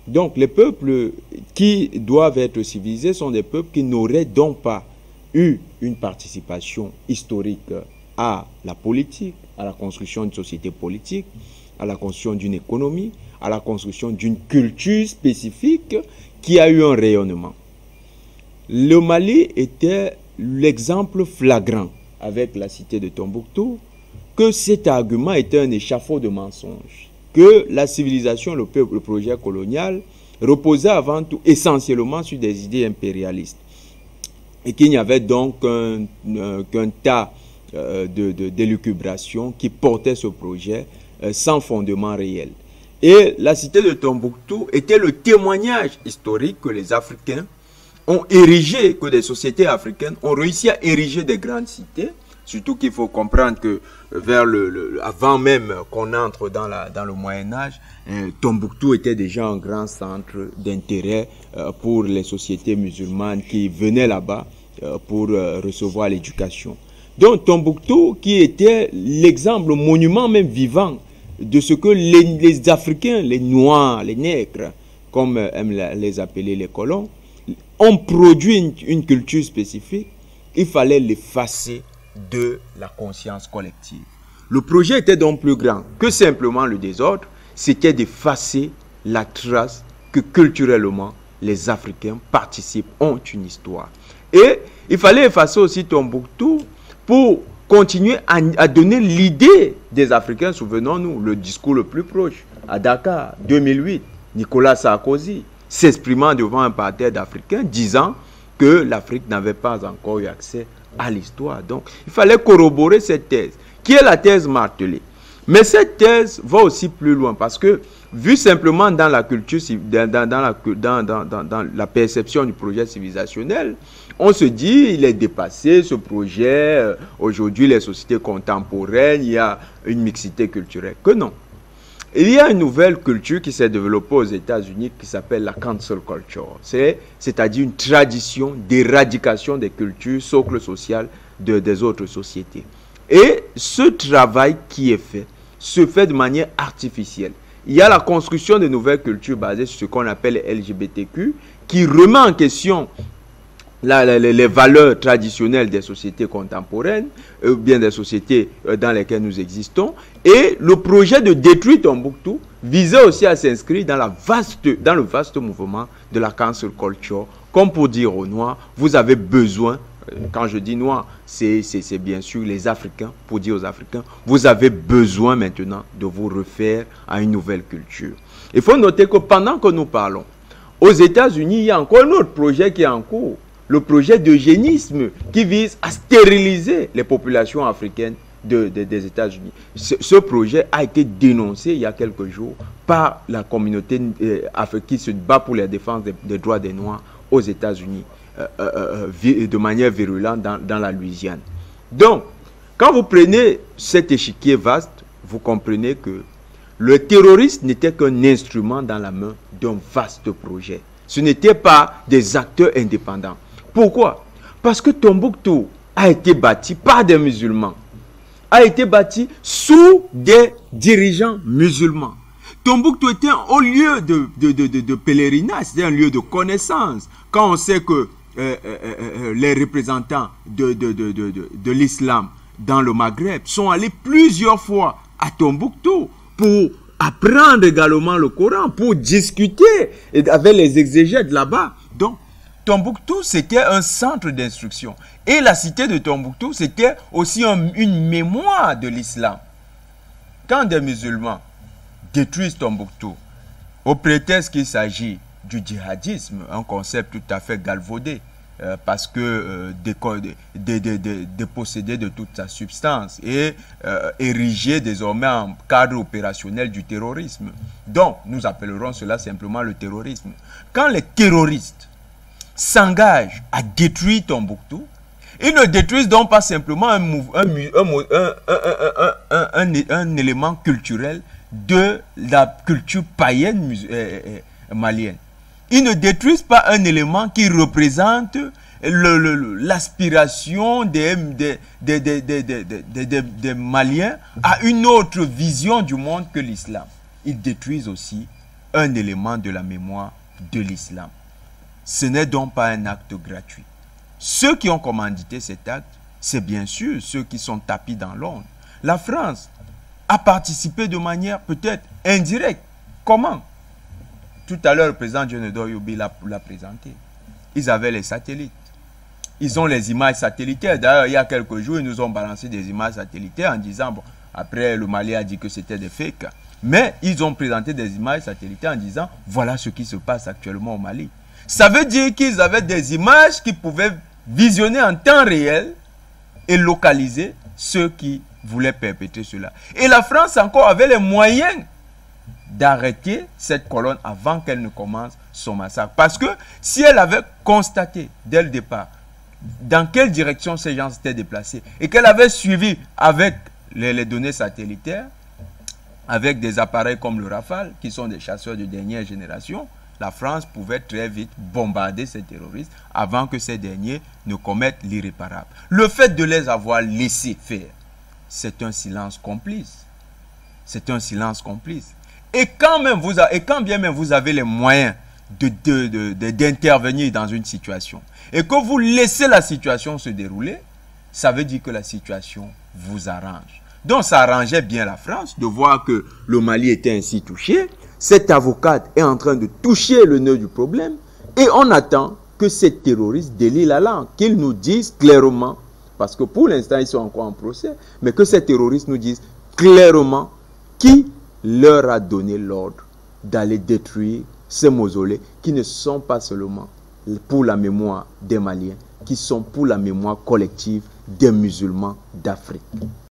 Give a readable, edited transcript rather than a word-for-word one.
Donc les peuples qui doivent être civilisés sont des peuples qui n'auraient donc pas eu une participation historique à la politique, à la construction d'une société politique, à la construction d'une économie, à la construction d'une culture spécifique qui a eu un rayonnement. Le Mali était l'exemple flagrant avec la cité de Tombouctou que cet argument était un échafaud de mensonges, que la civilisation, le projet colonial reposait avant tout essentiellement sur des idées impérialistes et qu'il n'y avait donc qu'un tas d'élucubrations qui portaient ce projet sans fondement réel. Et la cité de Tombouctou était le témoignage historique que les Africains ont érigé, que des sociétés africaines ont réussi à ériger des grandes cités. Surtout qu'il faut comprendre que avant même qu'on entre dans le Moyen-Âge, Tombouctou était déjà un grand centre d'intérêt pour les sociétés musulmanes qui venaient là-bas pour recevoir l'éducation. Donc Tombouctou qui était l'exemple, le monument même vivant de ce que les Africains, les Noirs, les Nègres, comme aiment les appeler les colons, ont produit une culture spécifique. Il fallait l'effacer de la conscience collective. Le projet était donc plus grand que simplement le désordre, c'était d'effacer la trace que culturellement les Africains participent, ont une histoire. Et il fallait effacer aussi Tombouctou pour continuer à donner l'idée des Africains. Souvenons-nous, le discours le plus proche, à Dakar, 2008, Nicolas Sarkozy, s'exprimant devant un parterre d'Africains, disant que l'Afrique n'avait pas encore eu accès à l'histoire. Donc, il fallait corroborer cette thèse, qui est la thèse martelée. Mais cette thèse va aussi plus loin, parce que, vu simplement dans la culture, dans la perception du projet civilisationnel, on se dit, il est dépassé, ce projet, aujourd'hui, les sociétés contemporaines, il y a une mixité culturelle. Que non. Il y a une nouvelle culture qui s'est développée aux États-Unis qui s'appelle la cancel culture. C'est-à-dire une tradition d'éradication des cultures, socle social des autres sociétés. Et ce travail qui est fait, se fait de manière artificielle. Il y a la construction de nouvelles cultures basées sur ce qu'on appelle les LGBTQ, qui remet en question les valeurs traditionnelles des sociétés contemporaines, ou bien des sociétés dans lesquelles nous existons. Et le projet de détruire Tombouctou visait aussi à s'inscrire dans le vaste mouvement de la cancel culture, comme pour dire aux Noirs, vous avez besoin, quand je dis Noirs, c'est bien sûr les Africains, pour dire aux Africains, vous avez besoin maintenant de vous refaire à une nouvelle culture. Il faut noter que pendant que nous parlons, aux États-Unis, il y a encore un autre projet qui est en cours, le projet d'eugénisme qui vise à stériliser les populations africaines des États-Unis. Ce projet a été dénoncé il y a quelques jours par la communauté qui se bat pour la défense des droits des Noirs aux États-Unis de manière virulente dans la Louisiane. Donc, quand vous prenez cet échiquier vaste, vous comprenez que le terrorisme n'était qu'un instrument dans la main d'un vaste projet. Ce n'étaient pas des acteurs indépendants. Pourquoi? Parce que Tombouctou a été bâti par des musulmans, a été bâti sous des dirigeants musulmans. Tombouctou était un haut lieu de pèlerinage, c'était un lieu de connaissance. Quand on sait que les représentants de l'islam dans le Maghreb sont allés plusieurs fois à Tombouctou pour apprendre également le Coran, pour discuter avec les exégètes là-bas. Donc, Tombouctou, c'était un centre d'instruction. Et la cité de Tombouctou, c'était aussi une mémoire de l'islam. Quand des musulmans détruisent Tombouctou, au prétexte qu'il s'agit du djihadisme, un concept tout à fait galvaudé, parce que dépossédé de toute sa substance et érigé désormais en cadre opérationnel du terrorisme. Donc, nous appellerons cela simplement le terrorisme. Quand les terroristes s'engagent à détruire Tombouctou, ils ne détruisent donc pas simplement un élément culturel de la culture païenne malienne. Ils ne détruisent pas un élément qui représente l'aspiration des Maliens à une autre vision du monde que l'islam. Ils détruisent aussi un élément de la mémoire de l'islam. Ce n'est donc pas un acte gratuit. Ceux qui ont commandité cet acte, c'est bien sûr ceux qui sont tapis dans l'ombre. La France a participé de manière peut-être indirecte. Comment? Tout à l'heure, le président Dionnedo Yobi l'a présenté. Ils avaient les satellites. Ils ont les images satellitaires. D'ailleurs, il y a quelques jours, ils nous ont balancé des images satellitaires en disant, bon, après le Mali a dit que c'était des fakes. Mais ils ont présenté des images satellitaires en disant, voilà ce qui se passe actuellement au Mali. Ça veut dire qu'ils avaient des images qui pouvaient visionner en temps réel et localiser ceux qui voulaient perpétrer cela. Et la France encore avait les moyens d'arrêter cette colonne avant qu'elle ne commence son massacre. Parce que si elle avait constaté dès le départ dans quelle direction ces gens s'étaient déplacés et qu'elle avait suivi avec les données satellitaires, avec des appareils comme le Rafale, qui sont des chasseurs de dernière génération, la France pouvait très vite bombarder ces terroristes avant que ces derniers ne commettent l'irréparable. Le fait de les avoir laissés faire, c'est un silence complice. C'est un silence complice. Et quand bien même vous avez les moyens d'intervenir dans une situation et que vous laissez la situation se dérouler, ça veut dire que la situation vous arrange. Donc ça arrangeait bien la France de voir que le Mali était ainsi touché. Cette avocate est en train de toucher le nœud du problème et on attend que ces terroristes délient la langue, qu'ils nous disent clairement, parce que pour l'instant ils sont encore en procès, mais que ces terroristes nous disent clairement qui leur a donné l'ordre d'aller détruire ces mausolées qui ne sont pas seulement pour la mémoire des Maliens, qui sont pour la mémoire collective des musulmans d'Afrique.